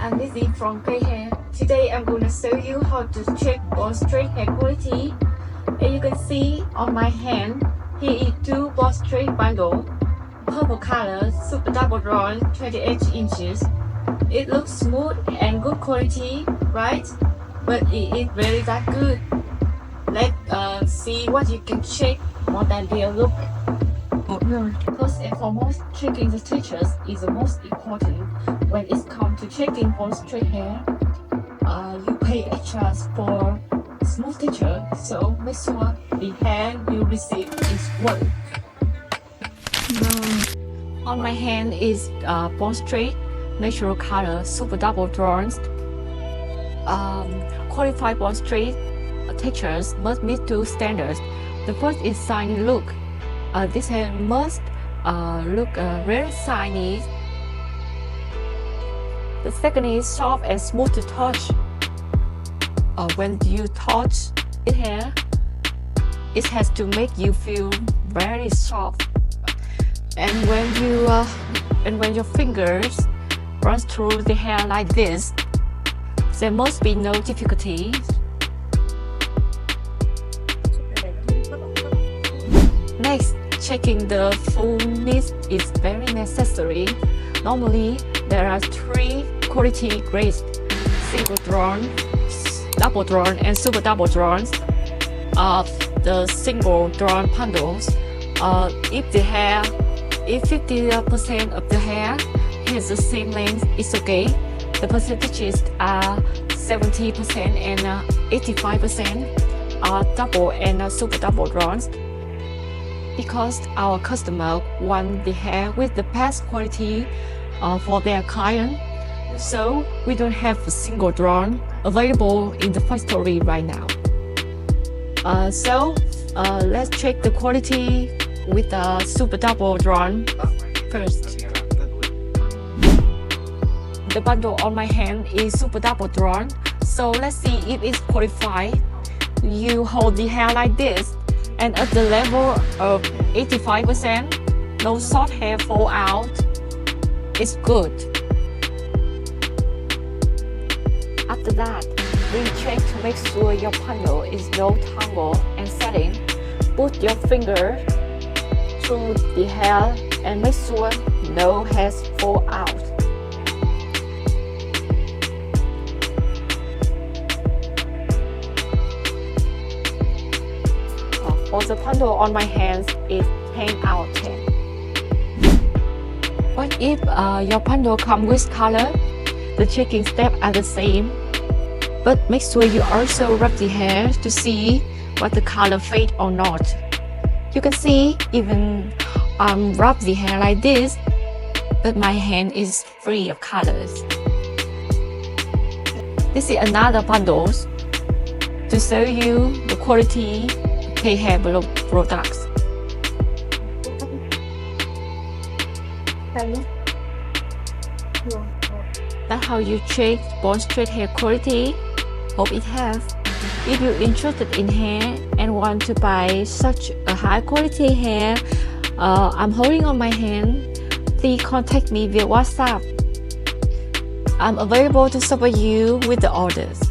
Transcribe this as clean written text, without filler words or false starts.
I'm Litzy from K-Hair. Today I'm going to show you how to check for straight hair quality. As you can see on my hand, here is two ball straight bundle, purple color, super double drawn, 28 inches. It looks smooth and good quality, right? But it is really that good. Let's see what you can check more than their look. First and foremost, checking the textures is the most important. When it comes to checking for straight hair, you pay extra for smooth texture, so make sure the hair you receive is work. On my hand is bone straight, natural color, super double drawn. Qualified bone straight textures must meet two standards. The first is shiny look. This hair must look very shiny. The second is soft and smooth to touch. When you touch it hair, it has to make you feel very soft. And when your fingers run through the hair like this, there must be no difficulties. Next, checking the fullness is very necessary. Normally, there are three quality grades: single drawn, double drawn, and super double drawn. The single drawn bundles, if 50% of the hair has the same length, it's okay. The percentages are 70% and 85% are double and super double drawn. Because our customer want the hair with the best quality for their client, so we don't have a single drawn available in the factory right now. Let's check the quality with the super double drawn first. The bundle on my hand is super double drawn, so let's see if it's qualified. You hold the hair like this, and at the level of 85%, no short hair fall out. It's good. After that, we check to make sure your bundle is no tangle and setting. Put your finger through the hair and make sure no hairs fall out. For the bundle on my hands is 10 out of 10. What if your bundle comes with color? The checking steps are the same, but make sure you also rub the hair to see what the color fade or not. You can see even rub the hair like this, but my hand is free of colors. This is another bundle to show you the quality K-Hair products. That's how you check bone straight hair quality. Hope it helps. If you're interested in hair and want to buy such a high quality hair I'm holding on my hand, please contact me via WhatsApp. I'm available to support you with the orders.